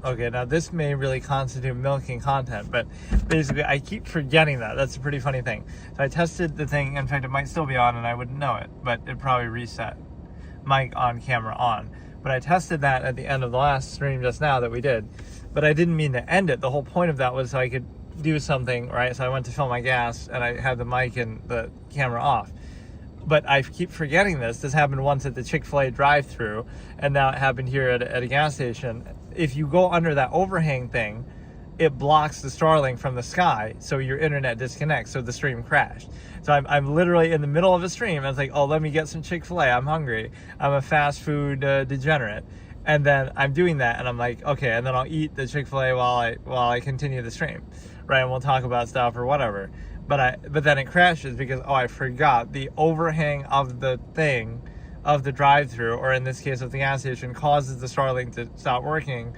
Okay, now this may really constitute milking content, but basically I keep forgetting that. That's a pretty funny thing. So I tested the thing. In fact, it might still be on and I wouldn't know it, but it probably reset. Mic on, camera on. But I tested that at the end of the last stream just now that we did. But I didn't mean to end it. The whole point of that was so I could do something, right? So I went to fill my gas and I had the mic and the camera off. But I keep forgetting this. This happened once at the Chick-fil-A drive-thru, and now it happened here at a gas station. If you go under that overhang thing, it blocks the Starlink from the sky, so your internet disconnects, so the stream crashed. So I'm literally in the middle of a stream. I was like, oh, let me get some Chick-fil-A. I'm hungry. I'm a fast food degenerate. And then I'm doing that, and I'm like, okay, and then I'll eat the Chick-fil-A while I continue the stream, right? And we'll talk about stuff or whatever. But then it crashes because, I forgot the overhang of the thing, of the drive-thru, or in this case of the gas station, causes the Starlink to stop working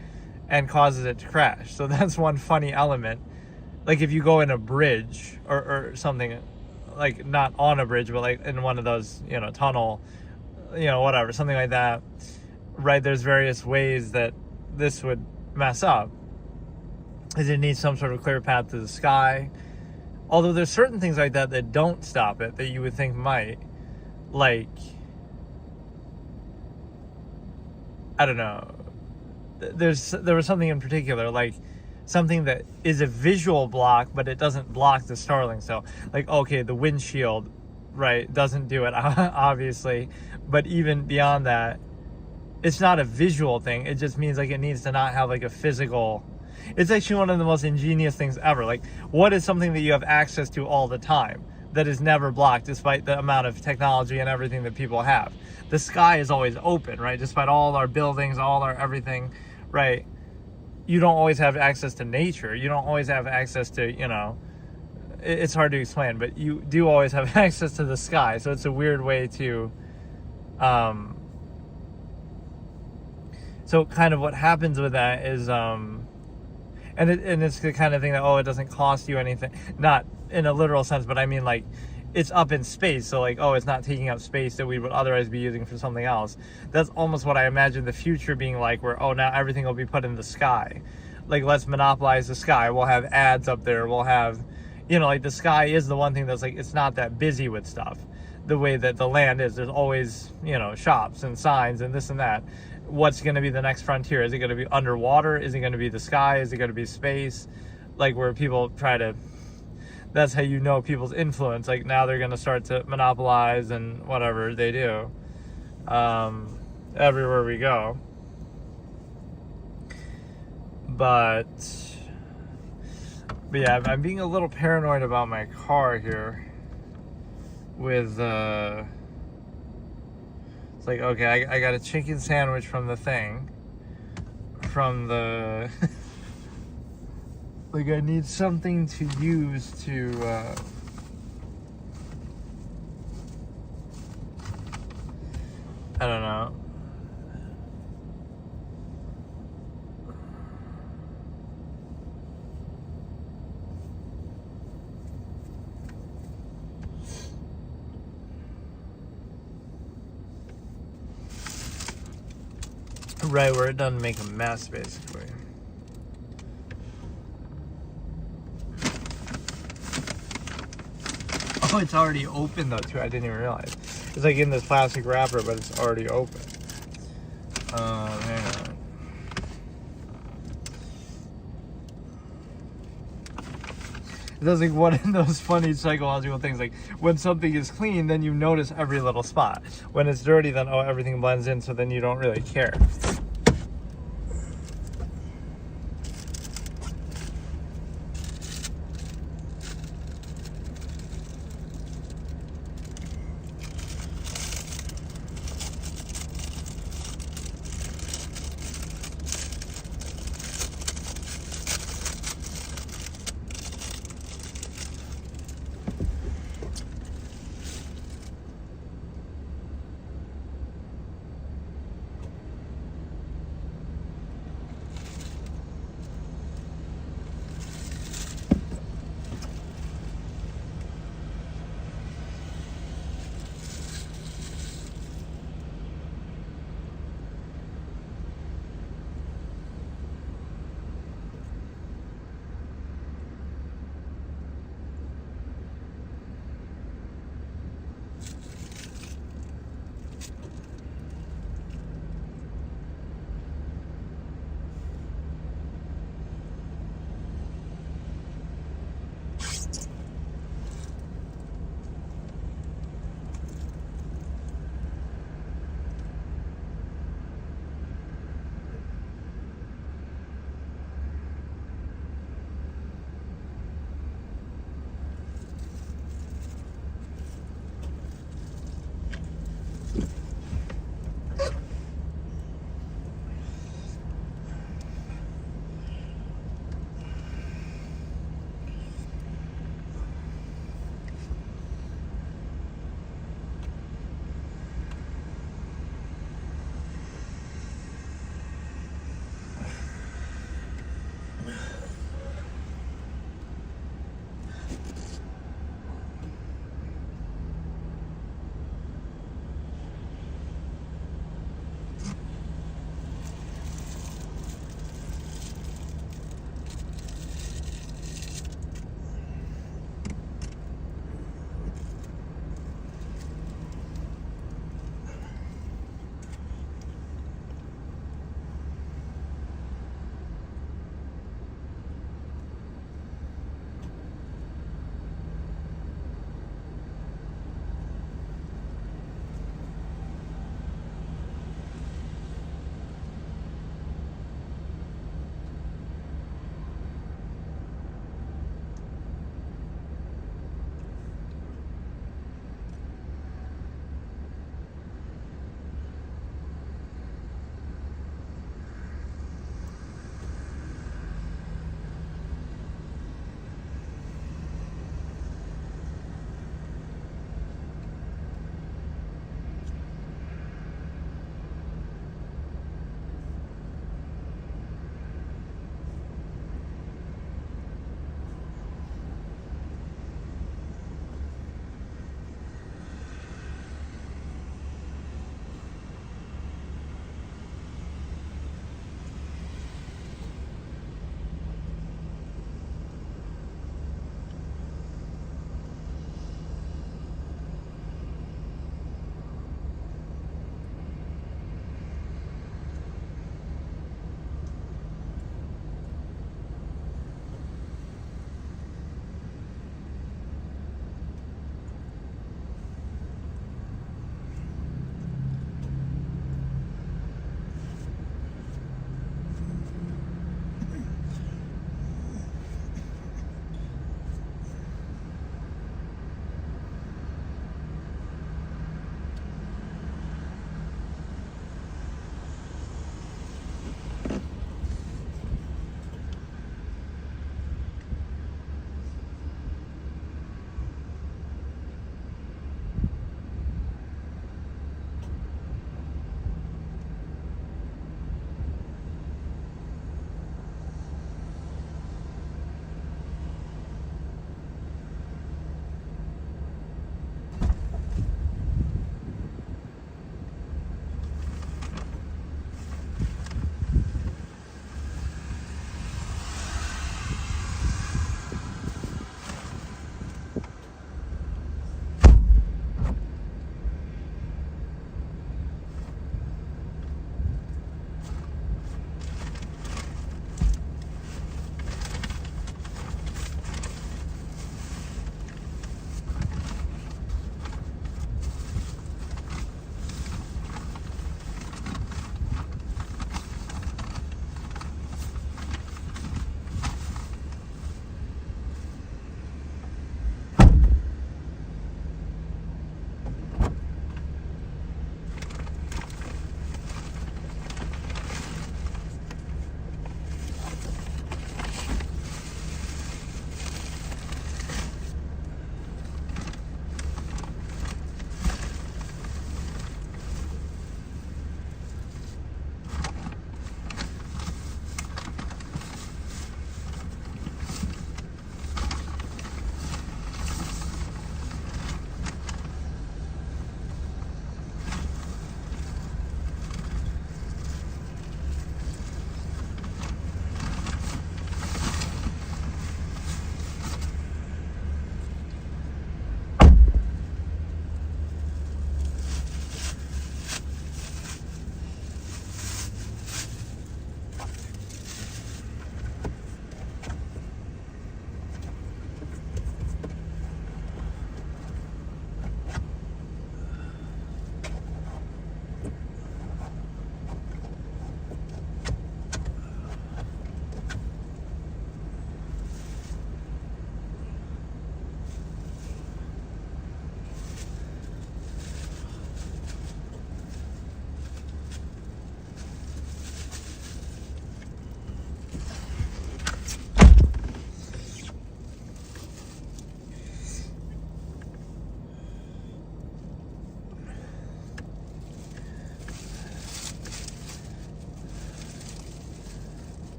and causes it to crash. So that's one funny element. Like if you go in a bridge or something, like not on a bridge, but like in one of those, tunnel, whatever, something like that, right? There's various ways that this would mess up. Is it needs some sort of clear path to the sky. Although there's certain things like that don't stop it that you would think might, like, I don't know. There was something in particular, like something that is a visual block, but it doesn't block the Starlink. So, like, okay, the windshield, right, doesn't do it, obviously. But even beyond that, it's not a visual thing. It just means like it needs to not have like a physical. It's actually one of the most ingenious things ever. Like, what is something that you have access to all the time that is never blocked despite the amount of technology and everything that people have? The sky is always open, right? Despite all our buildings, all our everything, right? You don't always have access to nature. You don't always have access to, it's hard to explain, but you do always have access to the sky. So it's a weird way to, so kind of what happens with that is, and it's the kind of thing that, it doesn't cost you anything. Not in a literal sense, but I mean, like, it's up in space. So, like, it's not taking up space that we would otherwise be using for something else. That's almost what I imagine the future being like, where, now everything will be put in the sky. Like, let's monopolize the sky. We'll have ads up there. We'll have, like, the sky is the one thing that's, like, it's not that busy with stuff. The way that the land is. There's always, shops and signs and this and that. What's going to be the next frontier? Is it going to be underwater? Is it going to be the sky? Is it going to be space? Like where people try to, that's how you know people's influence. Like now they're going to start to monopolize and whatever they do everywhere we go. But yeah, I'm being a little paranoid about my car here with it's like, okay, I got a chicken sandwich from the thing. From the... like, I need something to use to... I don't know. Right, where it doesn't make a mess, basically. Oh, it's already open, though, too. I didn't even realize. It's like in this plastic wrapper, but it's already open. Hang on. That's like one of those funny psychological things. Like when something is clean, then you notice every little spot. When it's dirty, then everything blends in, so then you don't really care.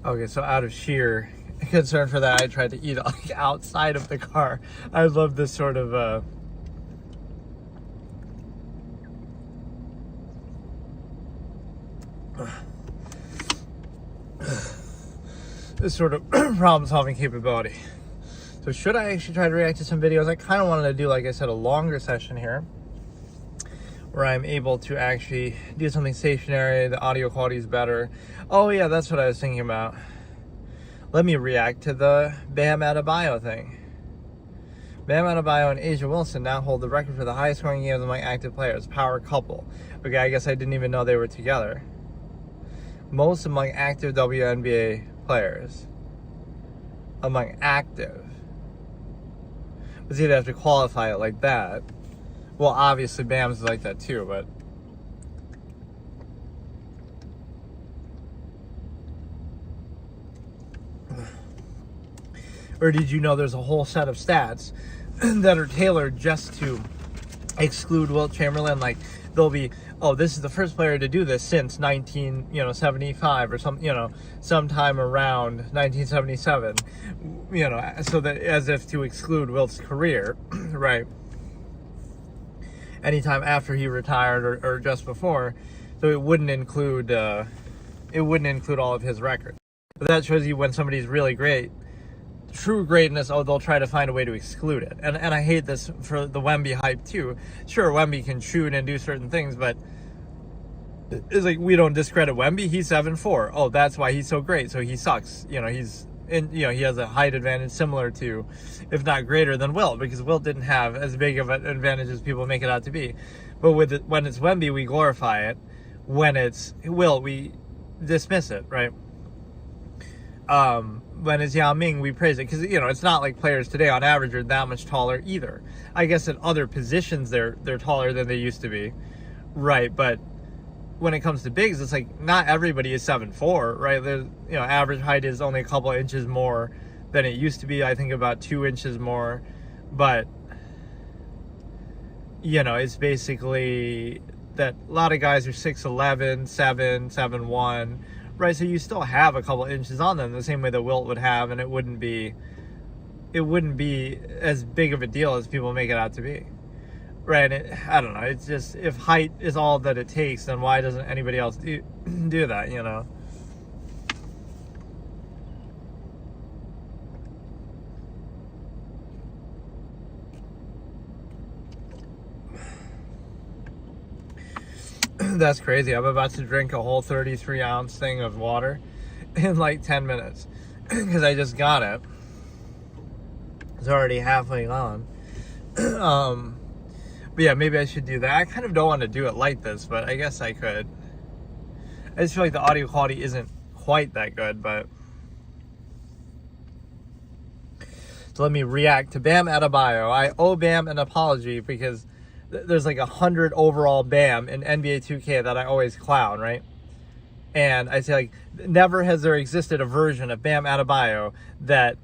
Okay, so out of sheer concern for that, I tried to eat like outside of the car. I love this sort of this sort of problem-solving capability. So should I actually try to react to some videos? I kind of wanted to do, like I said, a longer session here where I'm able to actually do something stationary, the audio quality is better. Oh yeah, that's what I was thinking about. Let me react to the Bam Adebayo thing. Bam Adebayo and Asia Wilson now hold the record for the highest scoring games among active players. Power couple. Okay, I guess I didn't even know they were together. Most among active WNBA players. Among active. But see, they have to qualify it like that. Well, obviously Bam's like that too, but or did you know there's a whole set of stats that are tailored just to exclude Wilt Chamberlain? Like they'll be, oh, this is the first player to do this since 1975 or some, sometime around 1977, so that as if to exclude Wilt's career, right? Anytime after he retired or just before, so it wouldn't include all of his records. But that shows you when somebody's really great, true greatness, they'll try to find a way to exclude it. And I hate this for the Wemby hype too. Sure, Wemby can shoot and do certain things, but it's like we don't discredit Wemby. He's 7'4". Oh, that's why he's so great. So he sucks. He has a height advantage similar to, if not greater than Wilt, because Wilt didn't have as big of an advantage as people make it out to be. But when it's Wemby, we glorify it. When it's Wilt, we dismiss it, right? When it's Yao Ming, we praise it because it's not like players today on average are that much taller either. I guess at other positions they're taller than they used to be, right? But when it comes to bigs, it's like not everybody is 7'4", right? There's average height is only a couple of inches more than it used to be. I think about 2 inches more, but it's basically that a lot of guys are 6'11", 7'1", right? So you still have a couple inches on them the same way that Wilt would have, and it wouldn't be as big of a deal as people make it out to be, right? I don't know. It's just, if height is all that it takes, then why doesn't anybody else do that? That's crazy. I'm about to drink a whole 33-ounce thing of water in like 10 minutes because I just got it. It's already halfway gone. But yeah, maybe I should do that. I kind of don't want to do it like this, but I guess I could. I just feel like the audio quality isn't quite that good, but so let me react to Bam Adebayo. I owe Bam an apology because there's like 100 overall Bam in NBA 2K that I always clown, right? And I say, like, never has there existed a version of Bam Adebayo that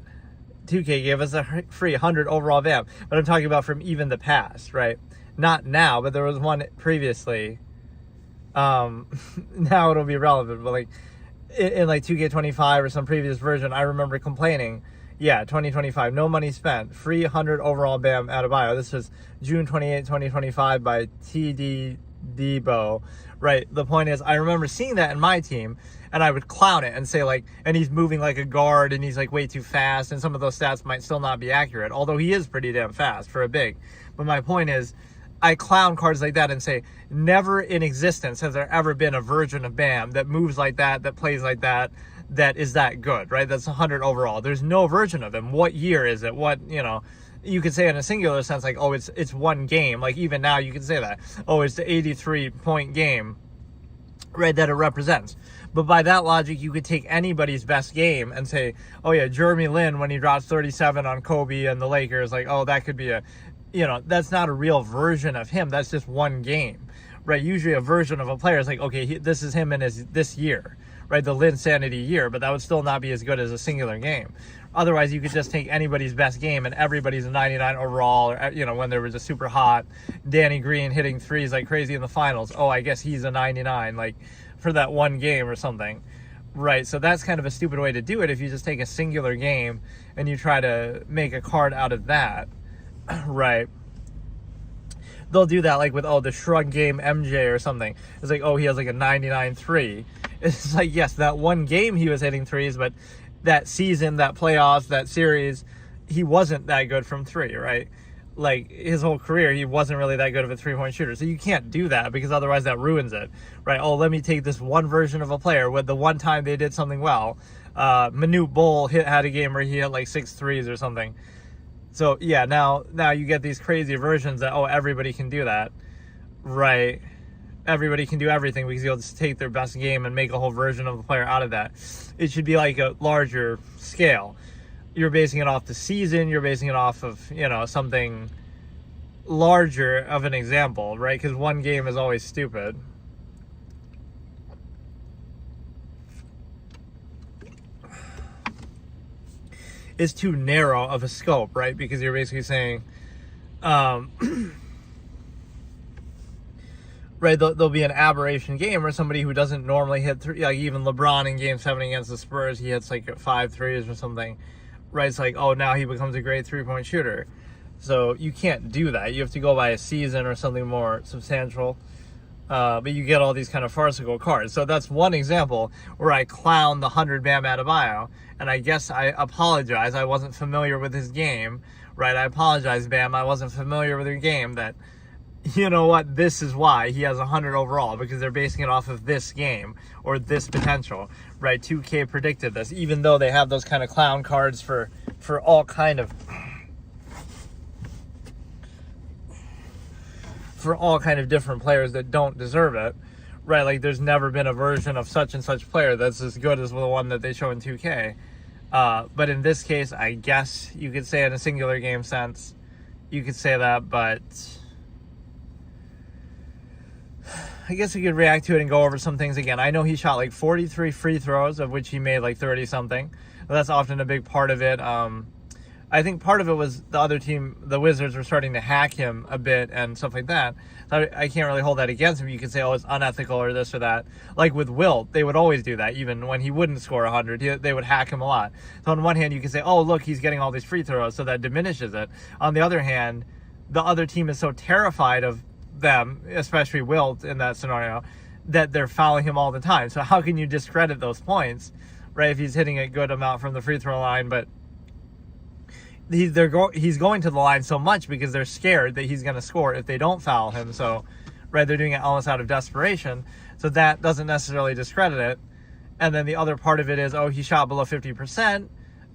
2K gave us a free 100 overall Bam. But I'm talking about from even the past, right? Not now, but there was one previously. Now it'll be relevant, but like in like 2K25 or some previous version, I remember complaining, yeah, 2025, no money spent, free 100 overall Bam Adebayo. This was June 28, 2025 by TD Debo, right? The point is, I remember seeing that in my team, and I would clown it and say, like, and he's moving like a guard, and he's like way too fast, and some of those stats might still not be accurate, although he is pretty damn fast for a big. But my point is, I clown cards like that and say, never in existence has there ever been a version of Bam that moves like that plays like that is that good, right? That's 100 overall. There's no version of him. What year is it? What, you could say in a singular sense, like, oh, it's one game. Like, even now you could say that. Oh, it's the 83-point game, right, that it represents. But by that logic, you could take anybody's best game and say, oh, yeah, Jeremy Lin, when he drops 37 on Kobe and the Lakers, like, oh, that could be a, that's not a real version of him. That's just one game, right? Usually a version of a player is like, okay, this is him in this year, right? The Linsanity year, but that would still not be as good as a singular game. Otherwise, you could just take anybody's best game and everybody's a 99 overall, or, when there was a super hot Danny Green hitting threes like crazy in the finals. Oh, I guess he's a 99, like, for that one game or something, Right, so that's kind of a stupid way to do it if you just take a singular game and you try to make a card out of that. Right. They'll do that like with, the shrug game MJ or something. It's like, he has like a 99-3. It's like, yes, that one game he was hitting threes, but that season, that playoffs, that series, he wasn't that good from three, right? Like, his whole career, he wasn't really that good of a three-point shooter. So you can't do that because otherwise that ruins it, right? Let me take this one version of a player with the one time they did something well. Manute Bol had a game where he hit like 6 threes or something. So, yeah, now you get these crazy versions that, everybody can do that, right? Everybody can do everything because you'll just take their best game and make a whole version of the player out of that. It should be like a larger scale. You're basing it off the season. You're basing it off of, something larger of an example, right? Because one game is always stupid. It's too narrow of a scope, right? Because you're basically saying, right, there'll be an aberration game where somebody who doesn't normally hit three, like even LeBron in Game 7 against the Spurs, he hits like 5 threes or something. Right, it's like, now he becomes a great three-point shooter. So you can't do that. You have to go by a season or something more substantial. But you get all these kind of farcical cards. So that's one example where I clown the 100 Bam Adebayo. And I guess I apologize. I wasn't familiar with his game. Right, I apologize, Bam. I wasn't familiar with your game. That, you know what, this is why he has 100 overall. Because they're basing it off of this game or this potential. Right, 2K predicted this, even though they have those kind of clown cards for all kind of different players that don't deserve it, right? Like there's never been a version of such and such player that's as good as the one that they show in 2K. But in this case, I guess you could say in a singular game sense, you could say that, but I guess we could react to it and go over some things again. I know he shot like 43 free throws, of which he made like 30 something. That's often a big part of it. I think part of it was the other team, the Wizards, were starting to hack him a bit and stuff like that. So I can't really hold that against him. You could say, it's unethical or this or that. Like with Wilt, they would always do that. Even when he wouldn't score 100, they would hack him a lot. So on one hand, you could say, look, he's getting all these free throws, so that diminishes it. On the other hand, the other team is so terrified of them, especially Wilt in that scenario, that they're fouling him all the time. So how can you discredit those points, right? If he's hitting a good amount from the free throw line, but he's going to the line so much because they're scared that he's going to score if they don't foul him. So, right, they're doing it almost out of desperation. So that doesn't necessarily discredit it. And then the other part of it is, he shot below 50%.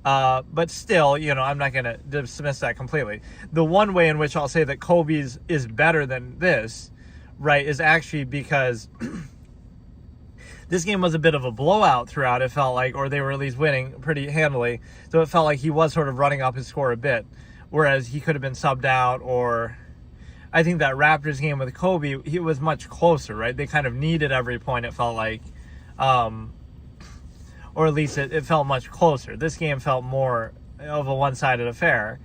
But still, I'm not going to dismiss that completely. The one way in which I'll say that Kobe's is better than this, right, is actually because this game was a bit of a blowout throughout, it felt like, or they were at least winning pretty handily. So it felt like he was sort of running up his score a bit, whereas he could have been subbed out. Or I think that Raptors game with Kobe, he was much closer, right? They kind of needed every point, it felt like. Or at least it felt much closer. This game felt more of a one-sided affair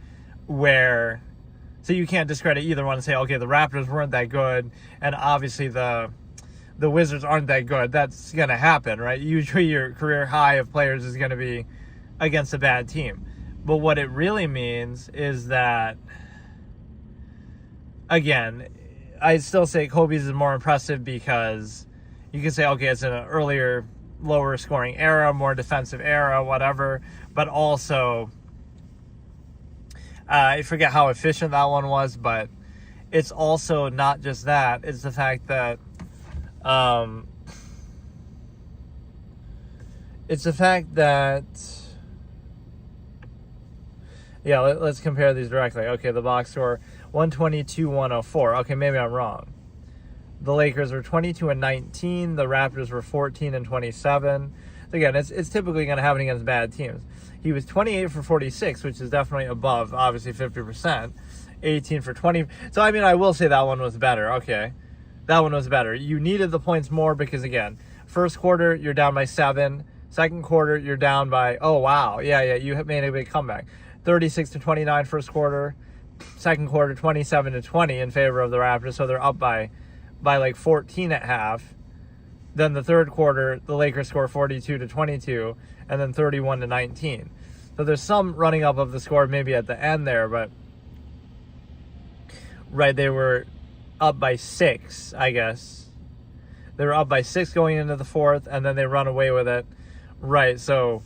so you can't discredit either one and say, okay, the Raptors weren't that good, and obviously the Wizards aren't that good. That's going to happen, right? Usually your career high of players is going to be against a bad team. But what it really means is that, again, I'd still say Kobe's is more impressive because you can say, okay, it's an earlier, lower scoring era, more defensive era, whatever. But also, I forget how efficient that one was, but it's also not just that. It's the fact that let's compare these directly. Okay, the box score 122-104. Okay, maybe I'm wrong. The Lakers were 22-19. The Raptors were 14-27. So again, it's typically going to happen against bad teams. He was 28 for 46, which is definitely above, obviously, 50%. 18 for 20. So, I will say that one was better. Okay. That one was better. You needed the points more because, again, first quarter, you're down by 7. Second quarter, you're down by, you made a big comeback. 36-29 first quarter. Second quarter, 27-20 in favor of the Raptors. So they're up by like 14 at half. Then the third quarter, the Lakers score 42-22, and then 31-19. So there's some running up of the score maybe at the end there, but right, they were up by 6, I guess. They were up by 6 going into the fourth, and then they run away with it. Right, so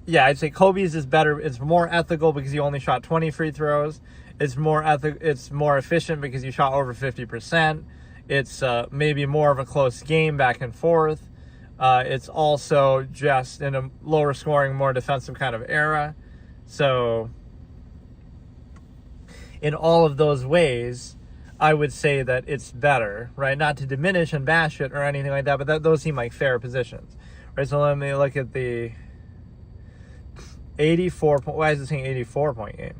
yeah, I'd say Kobe's is better. It's more ethical because he only shot 20 free throws. It's more it's more efficient because you shot over 50%. It's maybe more of a close game back and forth. It's also just in a lower scoring, more defensive kind of era. So in all of those ways, I would say that it's better, right? Not to diminish and bash it or anything like that, but those seem like fair positions, right? So let me look at the 84 point, why is it saying 84 point game?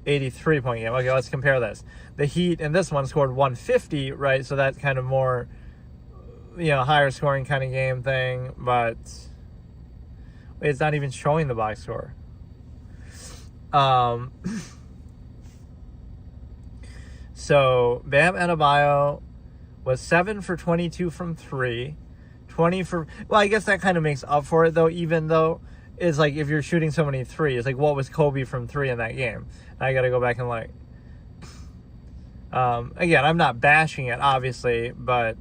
83 point game. Okay, let's compare this. The Heat in this one scored 150, right? So that's kind of more, higher scoring kind of game thing, but wait, it's not even showing the box score. So Bam Adebayo was 7 for 22 from 3, 20 for, well, I guess that kind of makes up for it though, even though it's like if you're shooting so many threes, like what was Kobe from 3 in that game? I got to go back and look. Again, I'm not bashing it, obviously, but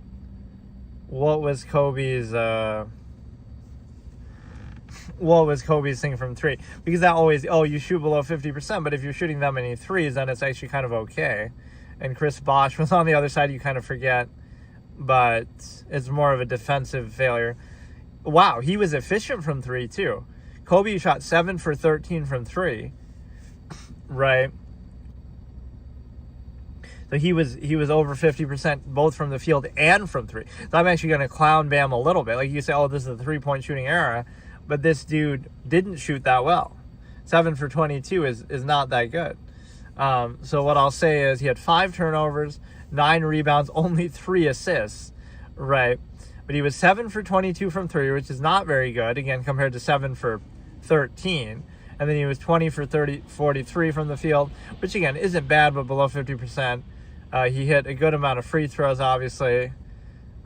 what was Kobe's thing from 3? Because that always, you shoot below 50%, but if you're shooting that many threes, then it's actually kind of okay. And Chris Bosh was on the other side, you kind of forget, but it's more of a defensive failure. Wow, he was efficient from 3 too. Kobe shot 7 for 13 from 3, right? So he was over 50% both from the field and from 3. So I'm actually going to clown Bam a little bit. Like you say, this is a 3-point shooting era, but this dude didn't shoot that well. 7 for 22 is not that good. So what I'll say is he had 5 turnovers, 9 rebounds, only 3 assists, right? But he was 7 for 22 from 3, which is not very good, again, compared to 7 for 13. And then he was 20 for 43 from the field, which, again, isn't bad, but below 50%. He hit a good amount of free throws, obviously.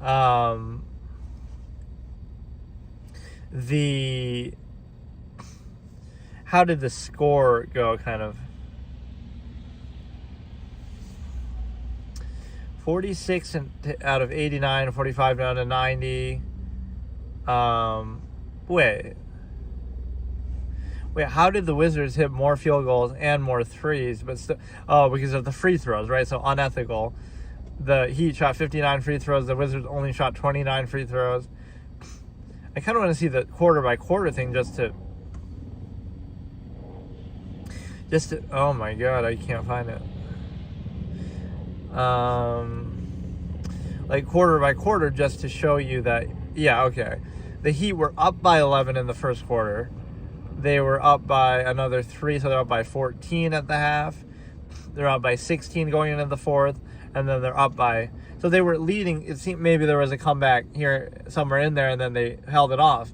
How did the score go, kind of? 46 out of 89, 45 down to 90. Wait, how did the Wizards hit more field goals and more threes? But still, because of the free throws, right? So unethical. The Heat shot 59 free throws. The Wizards only shot 29 free throws. I kind of want to see the quarter by quarter thing just to. Oh my God, I can't find it. Like quarter by quarter, just to show you that. Yeah, okay. The Heat were up by 11 in the first quarter. They were up by another 3, so they're up by 14 at the half. They're up by 16 going into the fourth, and then they're up by... So they were leading. It seemed maybe there was a comeback here, somewhere in there, and then they held it off.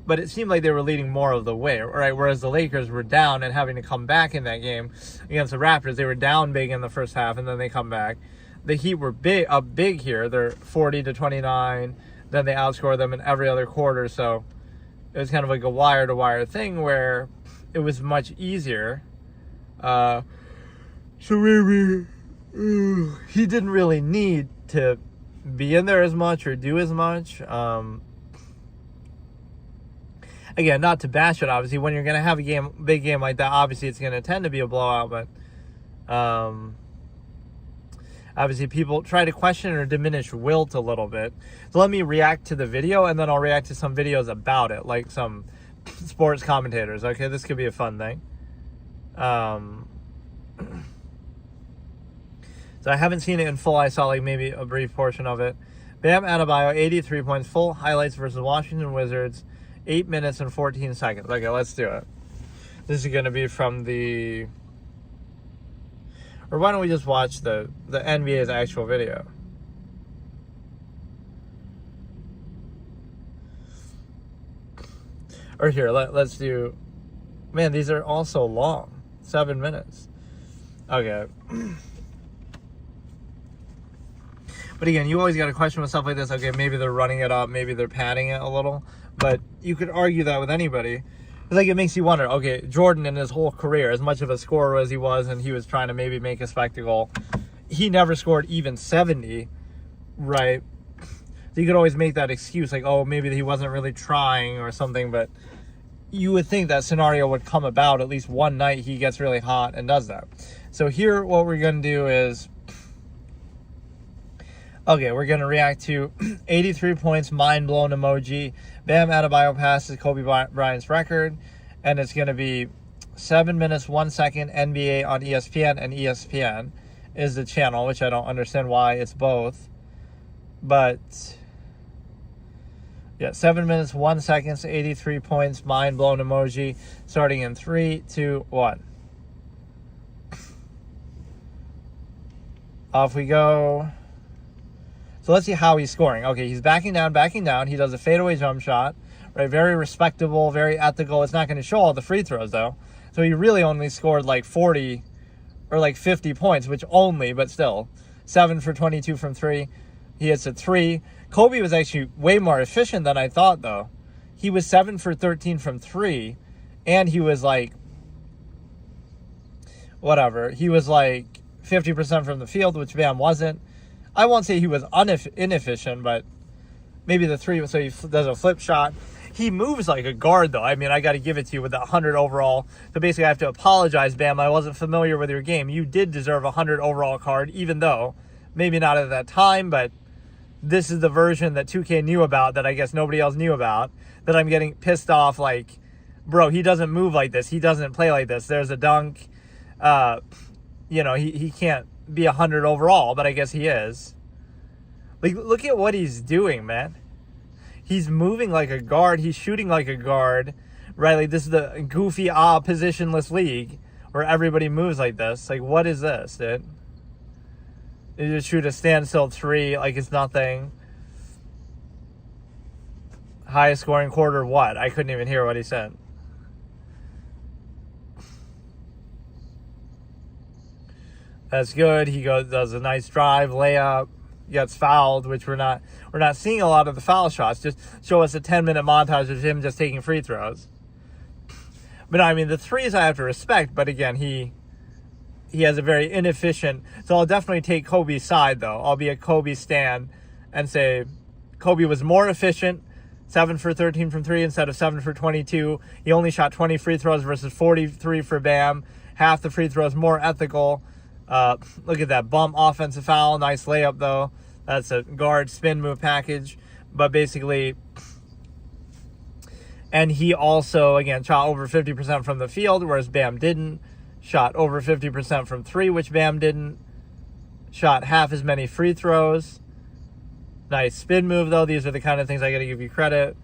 But it seemed like they were leading more of the way, right? Whereas the Lakers were down and having to come back in that game against the Raptors. They were down big in the first half, and then they come back. The Heat were up big here. They're 40-29. Then they outscore them in every other quarter, so... It was kind of like a wire-to-wire thing where it was much easier. So maybe he didn't really need to be in there as much or do as much. Again, not to bash it, obviously. When you're going to have a big game like that, obviously it's going to tend to be a blowout. But obviously people try to question or diminish Wilt a little bit. So let me react to the video, and then I'll react to some videos about it, like some sports commentators. Okay, this could be a fun thing. So I haven't seen it in full. I saw like maybe a brief portion of it. Bam Adebayo, 83 points, full highlights versus Washington Wizards, 8 minutes and 14 seconds. Okay, let's do it. This is going to be from the... Or why don't we just watch the NBA's actual video? Or here, let's do... Man, these are all so long. 7 minutes. Okay. But again, you always got to question with stuff like this. Okay, maybe they're running it up, maybe they're padding it a little. But you could argue that with anybody. It's like it makes you wonder, okay, Jordan in his whole career, as much of a scorer as he was, and he was trying to maybe make a spectacle, he never scored even 70, right? So you could always make that excuse, like, oh, maybe he wasn't really trying or something, but you would think that scenario would come about at least one night he gets really hot and does that. So here, what we're going to do is, okay, we're going to react to 83 points, mind-blown emoji. Bam Adebayo passes Kobe Bryant's record, and it's going to be 7 minutes, 1 second, NBA on ESPN, and ESPN is the channel, which I don't understand why it's both. But, yeah, 7 minutes, 1 second, 83 points, mind-blown emoji, starting in 3, 2, 1. Off we go. So let's see how he's scoring. Okay, he's backing down. He does a fadeaway jump shot, right? Very respectable, very ethical. It's not going to show all the free throws, though. So he really only scored like 40 or like 50 points, which only, but still. 7 for 22 from 3. He hits a 3. Kobe was actually way more efficient than I thought, though. He was 7 for 13 from 3, and he was like, whatever. He was like 50% from the field, which Bam wasn't. I won't say he was inefficient, but maybe the 3, so he does a flip shot. He moves like a guard, though. I mean, I got to give it to you with that 100 overall. So basically, I have to apologize, Bam. I wasn't familiar with your game. You did deserve a 100 overall card, even though maybe not at that time, but this is the version that 2K knew about that I guess nobody else knew about, that I'm getting pissed off like, bro, he doesn't move like this. He doesn't play like this. There's a dunk. He can't be 100 overall, but I guess he is. Like, look at what he's doing, man. He's moving like a guard. He's shooting like a guard, right? Like, this is the goofy, positionless league where everybody moves like this. Like, what is this, dude? You just shoot a standstill 3 like it's nothing. Highest scoring quarter, what? I couldn't even hear what he said. That's good. He does a nice drive, layup, gets fouled, which we're not seeing a lot of the foul shots. Just show us a 10-minute montage of him just taking free throws. But I mean, the threes I have to respect, but again, he has a very inefficient. So I'll definitely take Kobe's side, though. I'll be a Kobe stan and say Kobe was more efficient, 7 for 13 from 3 instead of 7 for 22. He only shot 20 free throws versus 43 for Bam. Half the free throws, more ethical. Look at that bump offensive foul. Nice layup, though. That's a guard spin move package. But basically, and he also, again, shot over 50% from the field, whereas Bam didn't. Shot over 50% from 3, which Bam didn't. Shot half as many free throws. Nice spin move, though. These are the kind of things I got to give you credit.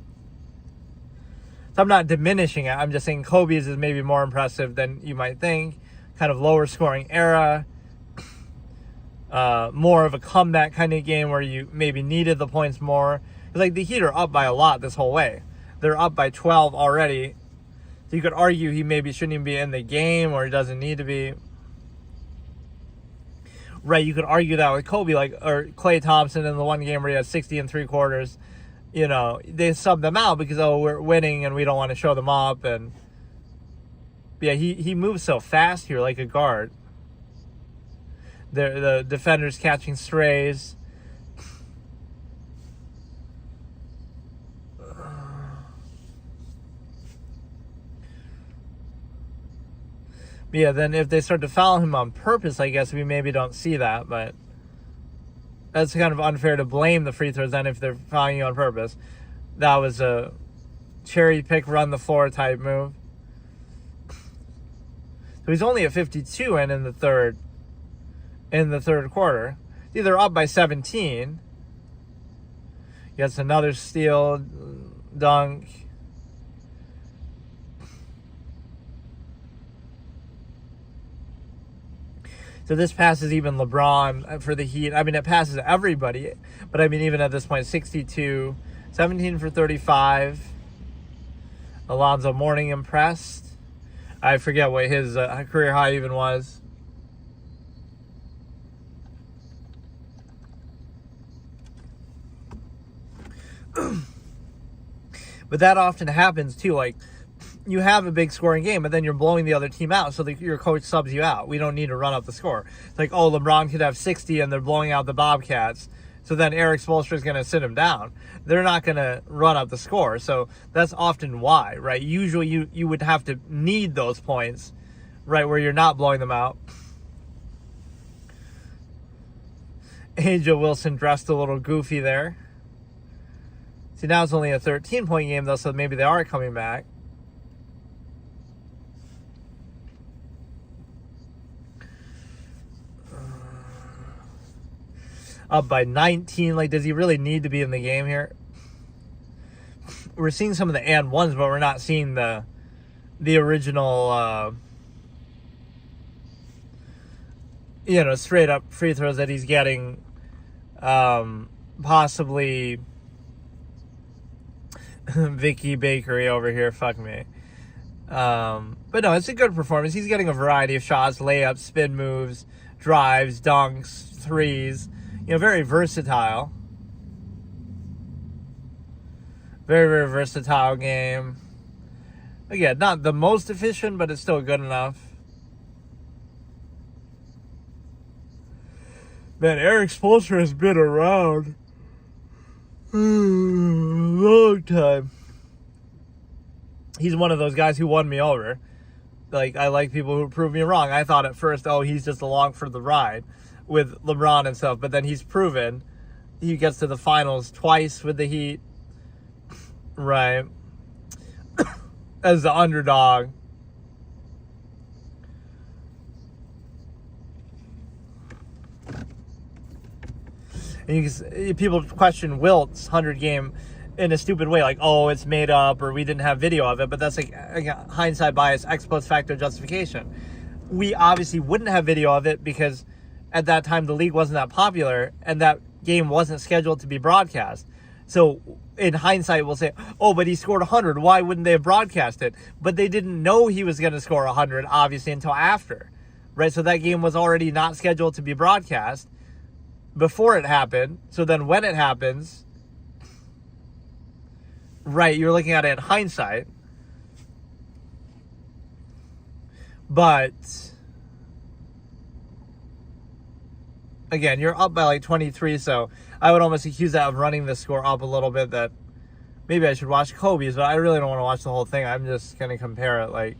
So I'm not diminishing it. I'm just saying Kobe's is maybe more impressive than you might think. Kind of lower scoring era. More of a comeback kind of game where you maybe needed the points more. It's like the Heat are up by a lot this whole way. They're up by 12 already. So you could argue he maybe shouldn't even be in the game, or he doesn't need to be. Right, you could argue that with Kobe, or Klay Thompson in the one game where he had 60 and 3/4. They subbed them out because, we're winning and we don't want to show them up. And yeah, he moves so fast here like a guard. The defenders catching strays. Yeah, then if they start to foul him on purpose, I guess we maybe don't see that, but that's kind of unfair to blame the free throws then if they're fouling you on purpose. That was a cherry pick, run the floor type move. So he's only at 52 and in the third quarter. They're up by 17. Gets another steal, dunk. So this passes even LeBron for the Heat. I mean, it passes everybody. But I mean, even at this point, 62. 17 for 35. Alonzo Mourning impressed. I forget what his career high even was. But that often happens too. Like, you have a big scoring game, but then you're blowing the other team out, so your coach subs you out. We don't need to run up the score. It's like, oh, LeBron could have 60 and they're blowing out the Bobcats, so then Eric Spoelstra is going to sit him down. They're not going to run up the score, so that's often why, right? Usually you would have to need those points, right, where you're not blowing them out. Angel Wilson dressed a little goofy there. See, now it's only a 13-point game, though, so maybe they are coming back. Up by 19. Like, does he really need to be in the game here? We're seeing some of the and ones, but we're not seeing the original, straight up free throws that he's getting. Possibly Vicky Bakery over here. Fuck me. But no, it's a good performance. He's getting a variety of shots, layups, spin moves, drives, dunks, threes. Very versatile. Very, very versatile game. Again, not the most efficient, but it's still good enough. Man, Eric Spoelstra has been around a long time. He's one of those guys who won me over. Like, I like people who prove me wrong. I thought at first, he's just along for the ride with LeBron and stuff, but then he's proven he gets to the finals twice with the Heat, right, as the underdog. And people question Wilt's 100-game in a stupid way, like, oh, it's made up, or we didn't have video of it, but that's like hindsight bias, ex post facto justification. We obviously wouldn't have video of it because at that time the league wasn't that popular and that game wasn't scheduled to be broadcast. So in hindsight we'll say, oh, but he scored 100, why wouldn't they have broadcast it? But they didn't know he was going to score 100 obviously until after, right? So that game was already not scheduled to be broadcast before it happened. So then when it happens, right, you're looking at it in hindsight. But again, you're up by like 23, so I would almost accuse that of running the score up a little bit, that maybe I should watch Kobe's, but I really don't want to watch the whole thing. I'm just going to compare it, like,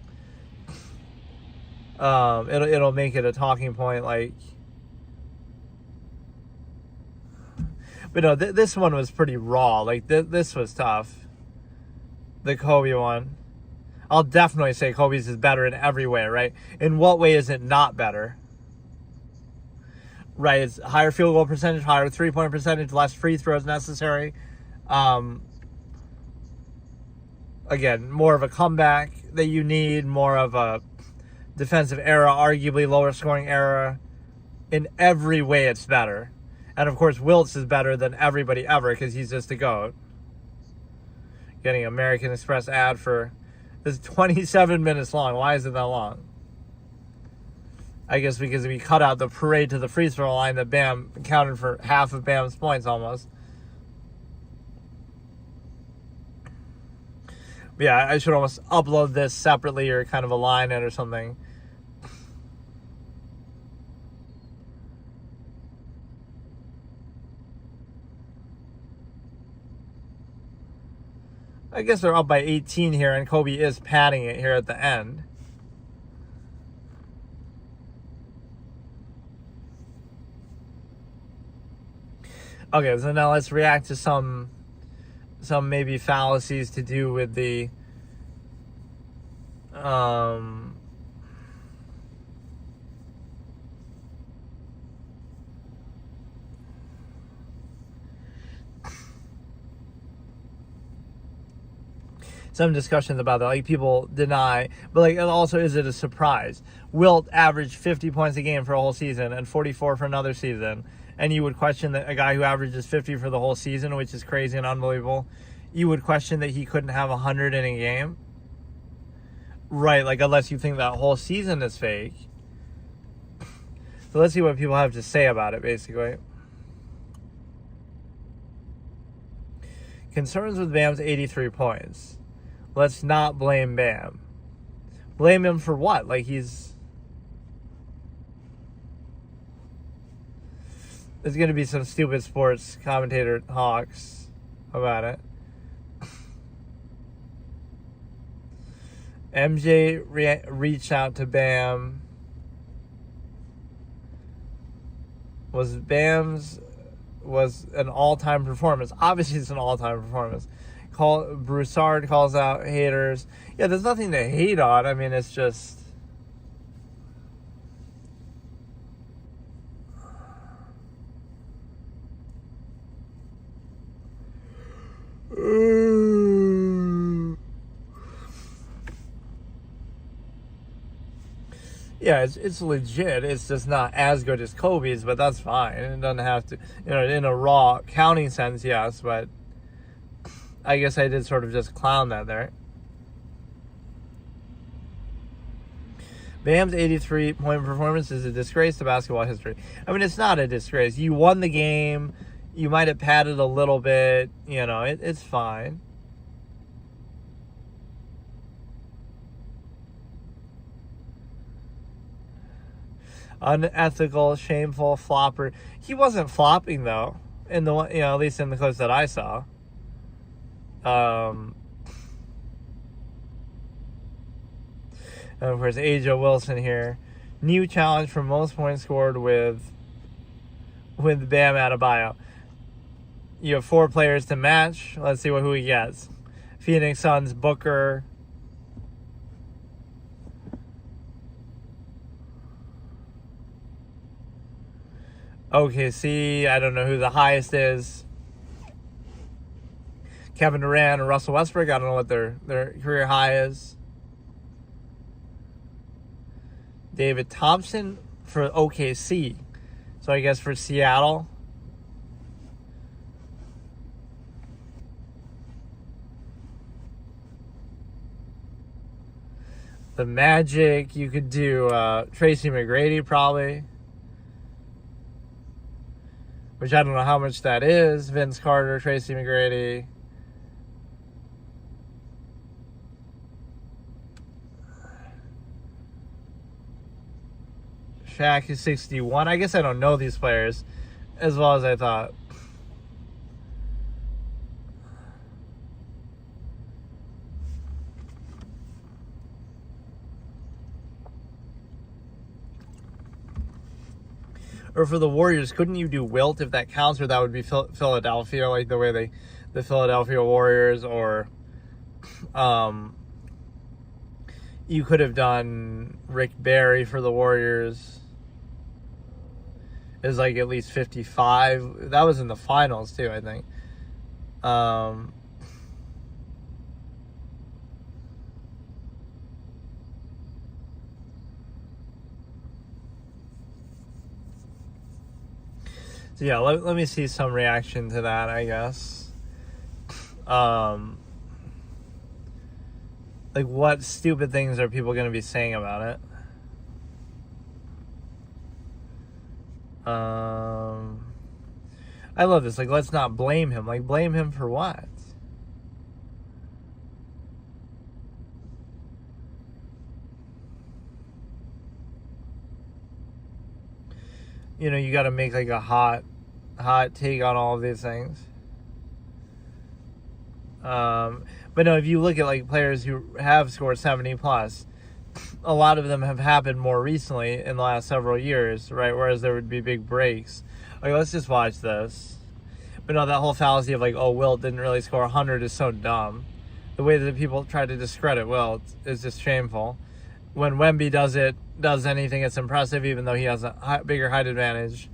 it'll make it a talking point, like. But no, this one was pretty raw. Like, this was tough. The Kobe one. I'll definitely say Kobe's is better in every way, right? In what way is it not better? Right, it's higher field goal percentage, higher three-point percentage, less free throws necessary. Again, more of a comeback that you need, more of a defensive era, arguably lower scoring era. In every way, it's better. And of course, Wilt's is better than everybody ever because he's just a GOAT. Getting American Express ad for this 27 minutes long. Why is it that long? I guess because we cut out the parade to the free throw line that Bam accounted for half of Bam's points almost. But yeah, I should almost upload this separately or kind of align it or something. I guess they're up by 18 here, and Kobe is padding it here at the end. Okay, so now let's react to some maybe fallacies to do with the some discussions about that, like people deny, but like also, is it a surprise? Wilt averaged 50 points a game for a whole season and 44 for another season, and you would question that a guy who averages 50 for the whole season, which is crazy and unbelievable, you would question that he couldn't have 100 in a game, right? Like, unless you think that whole season is fake. So let's see what people have to say about it, basically. Concerns with Bam's 83 points. Let's not blame Bam. Blame him for what? Like there's going to be some stupid sports commentator hawks about it. MJ reached out to Bam. Was an all-time performance. Obviously, it's an all-time performance. Broussard calls out haters. Yeah, there's nothing to hate on. I mean, it's just... Yeah, it's legit. It's just not as good as Kobe's, but that's fine. It doesn't have to, in a raw counting sense, yes, but I guess I did sort of just clown that there. Bam's 83-point performance is a disgrace to basketball history. I mean, it's not a disgrace. You won the game. You might have padded a little bit. It's fine. Unethical, shameful, flopper. He wasn't flopping though, in the at least in the clips that I saw. And of course, Aja Wilson here. New challenge for most points scored with Bam Adebayo. You have 4 players to match. Let's see who he gets. Phoenix Suns, Booker. OKC, I don't know who the highest is. Kevin Durant and Russell Westbrook, I don't know what their career high is. David Thompson for OKC. So I guess for Seattle. The Magic, you could do Tracy McGrady probably. Which I don't know how much that is. Vince Carter, Tracy McGrady. Shaq is 61. I guess I don't know these players as well as I thought. Or for the Warriors, couldn't you do Wilt if that counts, or that would be Philadelphia, like the way the Philadelphia Warriors, or you could have done Rick Barry for the Warriors. It was like at least 55. That was in the finals too, I think. So yeah, let me see some reaction to that, I guess. Like, what stupid things are people going to be saying about it? I love this. Like, let's not blame him. Like, blame him for what? You got to make like a hot take on all of these things. But no, if you look at like players who have scored 70 plus, a lot of them have happened more recently in the last several years, right? Whereas there would be big breaks. Like, let's just watch this. But no, that whole fallacy of like, oh, Wilt didn't really score 100 is so dumb. The way that people try to discredit Wilt is just shameful. When Wemby does anything, it's impressive, even though he has a bigger height advantage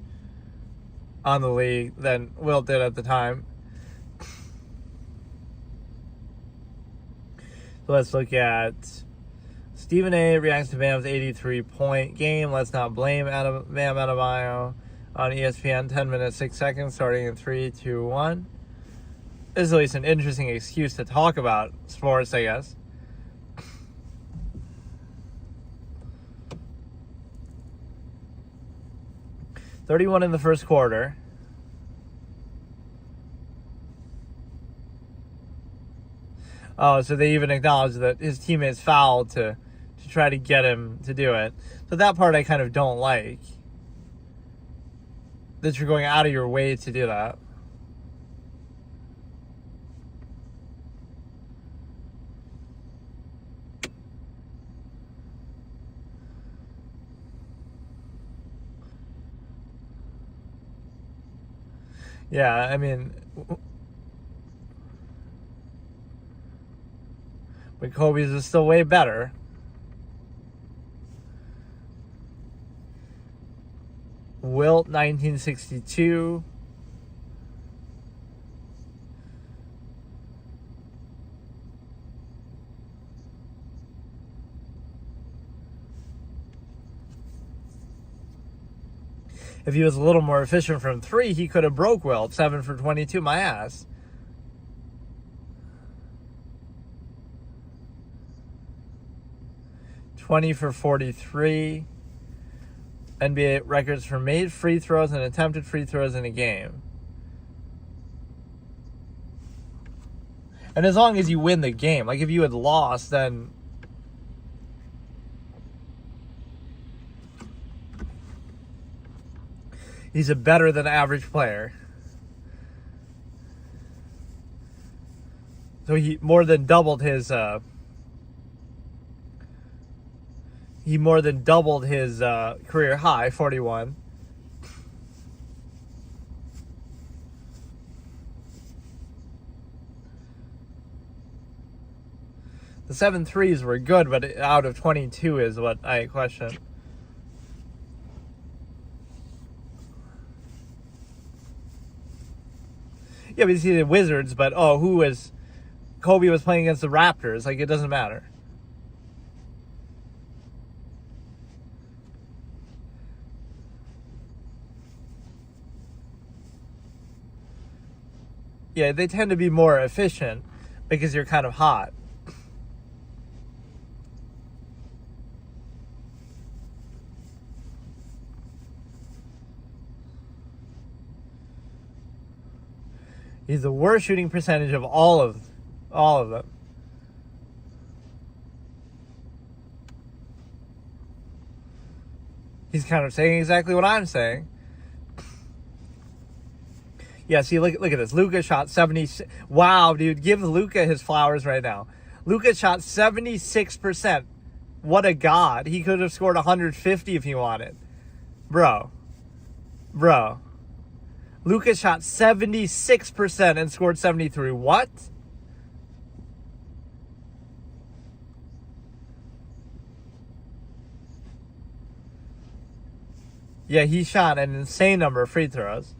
on the league than Wilt did at the time. So let's look at Stephen A. reacts to Bam's 83-point game. Let's not blame Bam Adebayo on ESPN. 10 minutes, 6 seconds, starting in 3, 2, 1. This is at least an interesting excuse to talk about sports, I guess. .31 in the first quarter. Oh, so they even acknowledge that his teammates fouled to try to get him to do it. So that part I kind of don't like. That you're going out of your way to do that. Yeah, I mean, but Kobe's is still way better. Wilt, 1962. If he was a little more efficient from 3, he could have broke Wilt. 7 for 22, my ass. $20 for 43. NBA records for made free throws and attempted free throws in a game. And as long as you win the game, like if you had lost, then he's a better than average player. So he more than doubled his career high, 41. The 7 threes were good, but out of 22 is what I question. Yeah, but you see the Wizards, but Kobe was playing against the Raptors. Like, it doesn't matter. Yeah, they tend to be more efficient because you're kind of hot. He's the worst shooting percentage of all of them. He's kind of saying exactly what I'm saying. Yeah, see, look at this. Luka shot 70. Wow, dude, give Luka his flowers right now. Luka shot 76%. What a god. He could have scored 150 if he wanted. Bro. Luka shot 76% and scored 73. What? Yeah, he shot an insane number of free throws.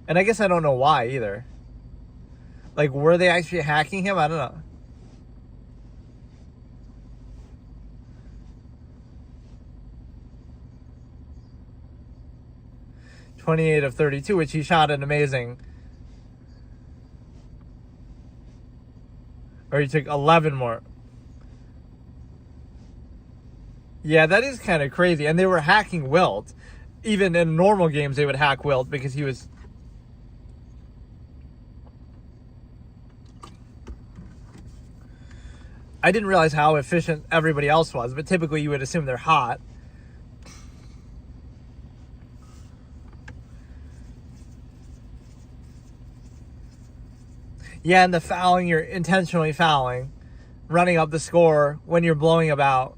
And I guess I don't know why either. Like, were they actually hacking him? I don't know. $28 of 32, which he shot an amazing. Or he took 11 more. Yeah, that is kind of crazy. And they were hacking Wilt. Even in normal games, they would hack Wilt because he was... I didn't realize how efficient everybody else was, but typically you would assume they're hot. Yeah, and the fouling, you're intentionally fouling, running up the score when you're blowing about.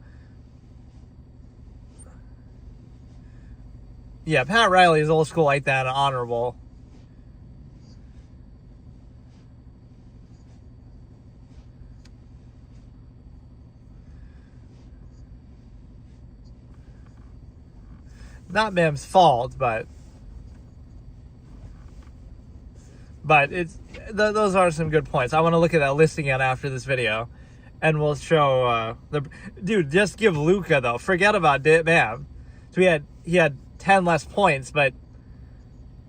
Yeah, Pat Riley is old school like that, and honorable. Not Bam's fault, but it's those are some good points. I want to look at that list again after this video, and we'll show dude. Just give Luka though. Forget about Bam. So he had 10 less points, but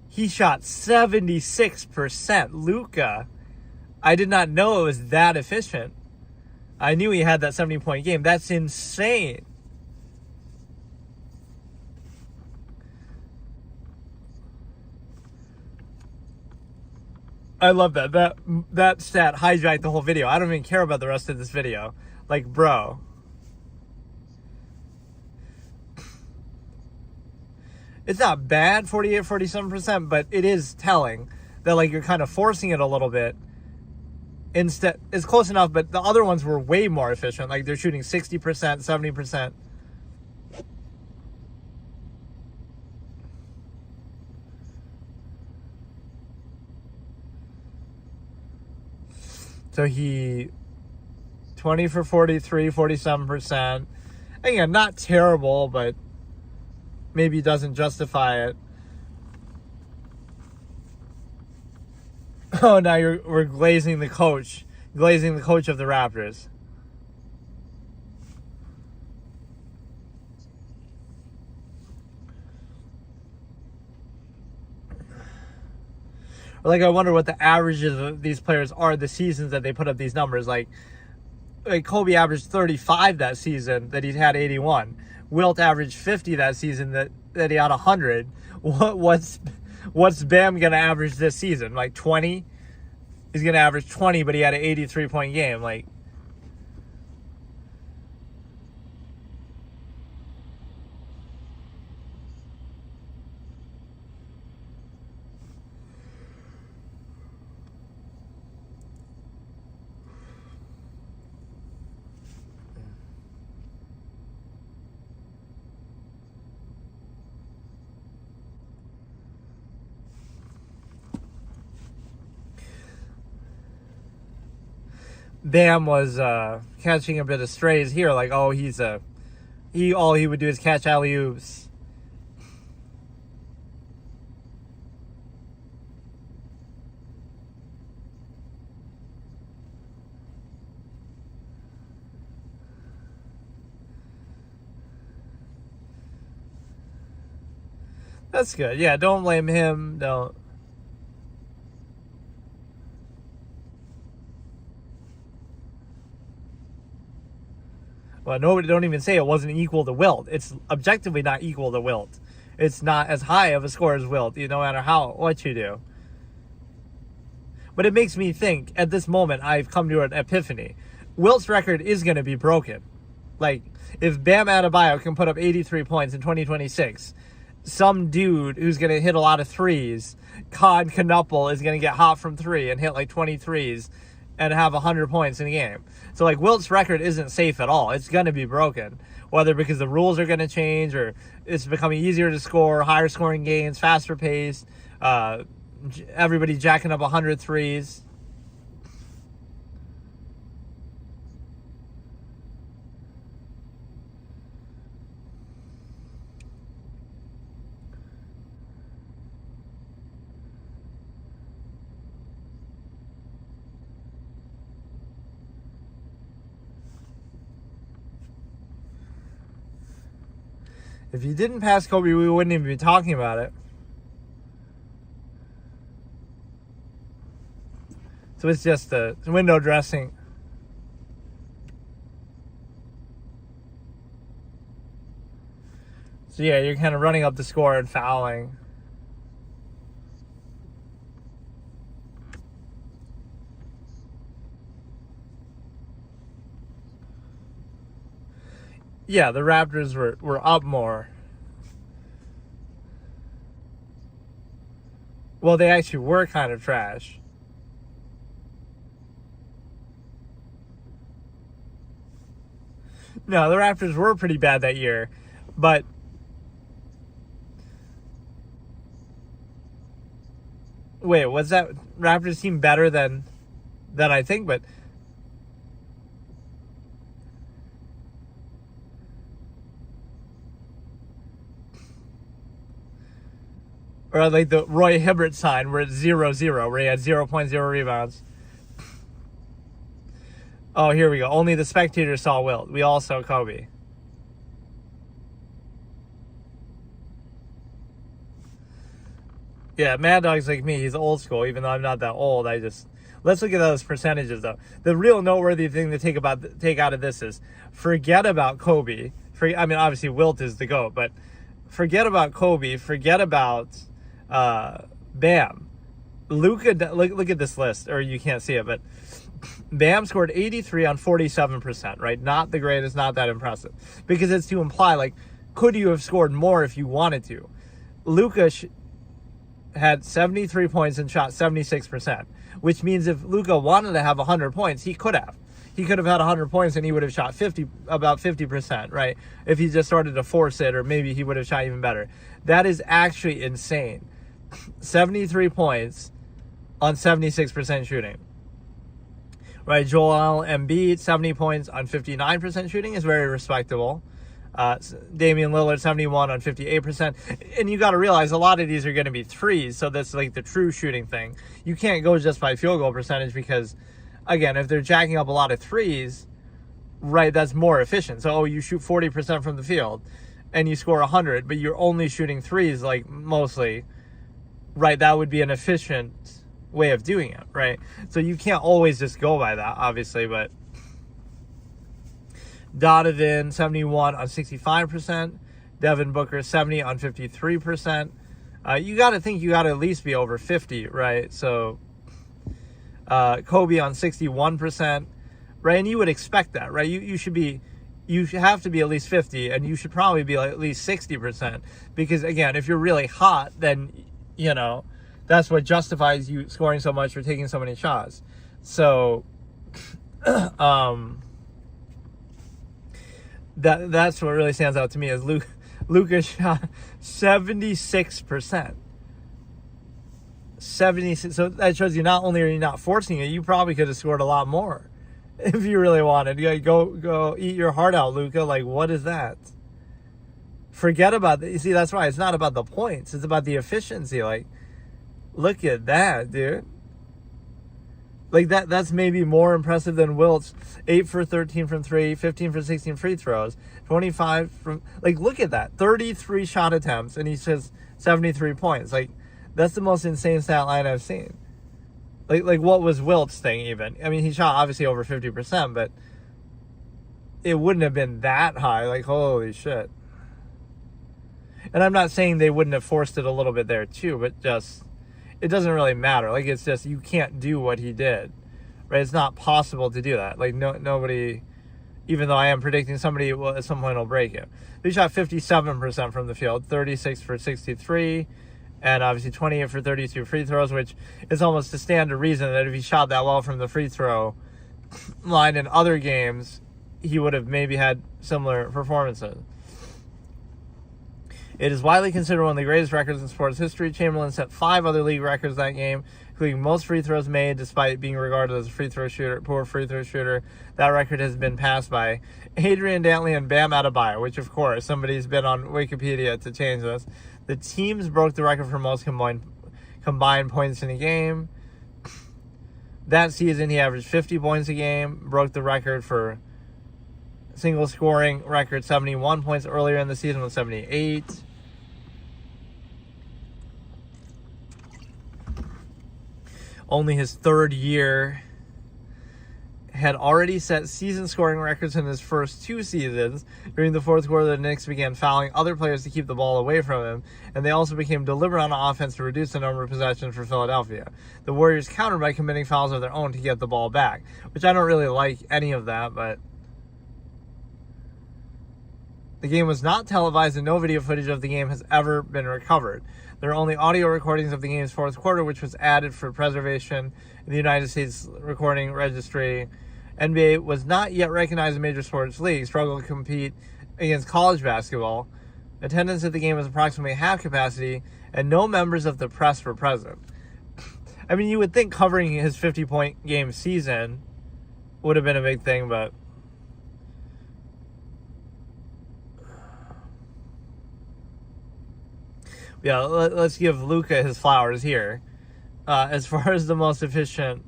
he shot 76%. Luka, I did not know it was that efficient. I knew he had that 70-point game. That's insane. I love that. That stat hijacked the whole video. I don't even care about the rest of this video. Like, bro. It's not bad, 48, 47%, but it is telling that, like, you're kind of forcing it a little bit. Instead, it's close enough, but the other ones were way more efficient. Like, they're shooting 60%, 70%. So he 20 for 43, 47%. Again, not terrible, but maybe doesn't justify it. Oh, now we're glazing the coach of the Raptors. Like, I wonder what the averages of these players are the seasons that they put up these numbers. Like Kobe averaged 35 that season that he had 81. Wilt averaged 50 that season that he had 100. What's Bam gonna average this season? Like 20? He's gonna average 20, but he had an 83-point game. Like, Bam was catching a bit of strays here. Like, oh, all he would do is catch alley-oops. That's good. Yeah, don't blame him. Don't. Well, nobody, don't even say it wasn't equal to Wilt. It's objectively not equal to Wilt. It's not as high of a score as Wilt, no matter what you do. But it makes me think, at this moment, I've come to an epiphany. Wilt's record is going to be broken. Like, if Bam Adebayo can put up 83 points in 2026, some dude who's going to hit a lot of threes, Con Knuppel, is going to get hot from three and hit like 20 threes and have 100 points in a game. So, like, Wilt's record isn't safe at all. It's going to be broken. Whether because the rules are going to change or it's becoming easier to score, higher scoring games, faster pace, everybody jacking up 100 threes. If you didn't pass Kobe, we wouldn't even be talking about it. So it's just a window dressing. So yeah, you're kind of running up the score and fouling. Yeah, the Raptors were up more. Well, they actually were kind of trash. No, the Raptors were pretty bad that year, but wait, was that Raptors team better than I think? But or like the Roy Hibbert sign where it's 0-0, where he had 0.0 rebounds. Oh, here we go. Only the spectators saw Wilt. We all saw Kobe. Yeah, Mad Dog's like me. He's old school, even though I'm not that old. Let's look at those percentages, though. The real noteworthy thing to take out of this is forget about Kobe. I mean, obviously Wilt is the GOAT, but forget about Kobe. Forget about Bam. Luka, look at this list, or you can't see it, but Bam scored 83 on 47%, right? Not the greatest, not that impressive. Because it's to imply, like, could you have scored more if you wanted to? Luka had 73 points and shot 76%, which means if Luka wanted to have 100 points, he could have. He could have had 100 points and he would have shot about 50%, right? If he just started to force it, or maybe he would have shot even better. That is actually insane. 73 points on 76% shooting. Right, Joel Embiid, 70 points on 59% shooting is very respectable. Damian Lillard, 71 on 58%. And you got to realize a lot of these are going to be threes, so that's like the true shooting thing. You can't go just by field goal percentage because, again, if they're jacking up a lot of threes, right, that's more efficient. So, you shoot 40% from the field and you score 100, but you're only shooting threes, like, mostly, right, that would be an efficient way of doing it, right? So you can't always just go by that, obviously, but Donovan, 71 on 65%. Devin Booker, 70 on 53%. You got to think you got to at least be over 50, right? So Kobe on 61%, right? And you would expect that, right? You have to be at least 50, and you should probably be like at least 60%. Because, again, if you're really hot, then, that's what justifies you scoring so much or taking so many shots. So, that's what really stands out to me is Luka shot 76%. 76. So that shows you not only are you not forcing it, you probably could have scored a lot more if you really wanted. You go eat your heart out, Luka. Like, what is that? Forget about that. You see, that's why it's not about the points. It's about the efficiency. Like, look at that, dude. Like, that's maybe more impressive than Wilt's 8 for 13 from 3, 15 for 16 free throws, 25 from, like, look at that. 33 shot attempts, and he says 73 points. Like, that's the most insane stat line I've seen. Like what was Wilt's thing even? I mean, he shot obviously over 50%, but it wouldn't have been that high. Like, holy shit. And I'm not saying they wouldn't have forced it a little bit there too, but just, it doesn't really matter. Like, it's just, you can't do what he did, right? It's not possible to do that. Like, nobody, even though I am predicting somebody will, at some point will break it. He shot 57% from the field, 36 for 63, and obviously 28 for 32 free throws, which is almost to stand to reason that if he shot that well from the free throw line in other games, he would have maybe had similar performances. It is widely considered one of the greatest records in sports history. Chamberlain set 5 other league records that game, including most free throws made, despite being regarded as a poor free throw shooter. That record has been passed by Adrian Dantley and Bam Adebayo, which, of course, somebody's been on Wikipedia to change this. The teams broke the record for most combined points in a game. That season, he averaged 50 points a game, broke the record for single scoring record, 71 points earlier in the season with 78. Only his third year, had already set season scoring records in his first 2 seasons. During the fourth quarter, the Knicks began fouling other players to keep the ball away from him, and they also became deliberate on offense to reduce the number of possessions for Philadelphia. The Warriors countered by committing fouls of their own to get the ball back, which I don't really like any of that, but the game was not televised and no video footage of the game has ever been recovered. There are only audio recordings of the game's fourth quarter, which was added for preservation in the United States Recording Registry. NBA was not yet recognized in major sports leagues, struggled to compete against college basketball. Attendance at the game was approximately half capacity, and no members of the press were present. I mean, you would think covering his 50-point game season would have been a big thing, but yeah, let's give Luka his flowers here. As far as the most efficient,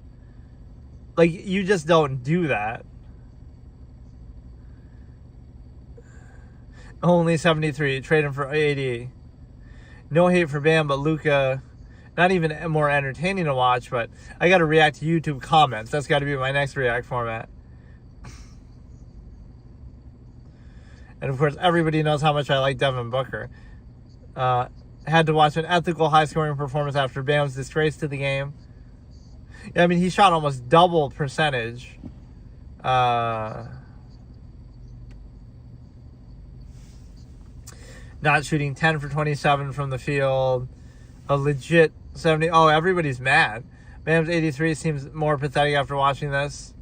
like, you just don't do that. Only 73, trade him for 80. No hate for Bam, but Luka, not even more entertaining to watch, but I got to react to YouTube comments. That's got to be my next react format. And of course, everybody knows how much I like Devin Booker. had to watch an ethical high-scoring performance after Bam's disgrace to the game. Yeah, I mean, he shot almost double percentage. Not shooting 10 for 27 from the field. A legit 70. Oh, everybody's mad. Bam's 83 seems more pathetic after watching this.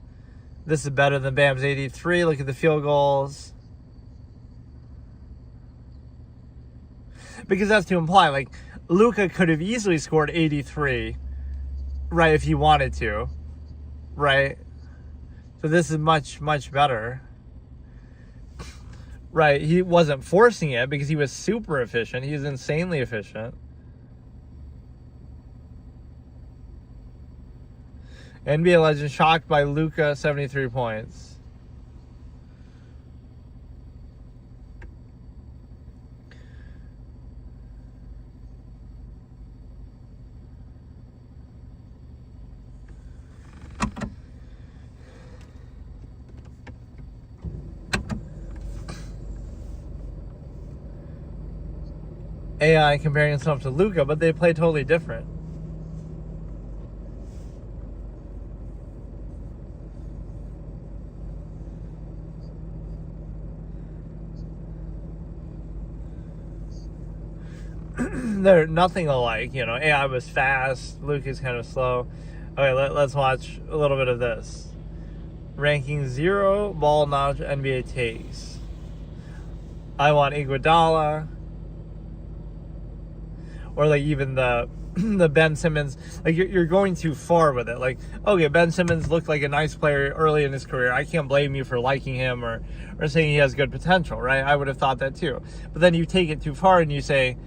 This is better than Bam's 83. Look at the field goals. Because that's to imply, like, Luka could have easily scored 83, right, if he wanted to, right? So this is much, much better. Right, he wasn't forcing it because he was super efficient. He was insanely efficient. NBA legend shocked by Luka, 73 points. AI comparing himself to Luka, but they play totally different. They're nothing alike, you know. AI was fast, Luka's kind of slow. Okay, let's watch a little bit of this. Ranking 0 ball knowledge NBA takes. I want Iguodala. Or like even the Ben Simmons, like you're going too far with it. Like, okay, Ben Simmons looked like a nice player early in his career. I can't blame you for liking him or saying he has good potential, right? I would have thought that too. But then you take it too far and you say,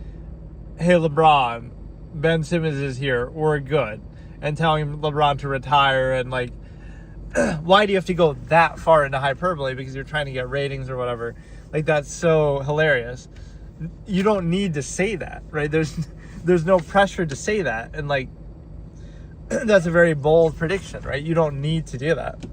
hey, LeBron, Ben Simmons is here, we're good. And telling LeBron to retire and like, why do you have to go that far into hyperbole? Because you're trying to get ratings or whatever. Like, that's so hilarious. You don't need to say that, right? There's no pressure to say that. And like, that's a very bold prediction, right? You don't need to do that.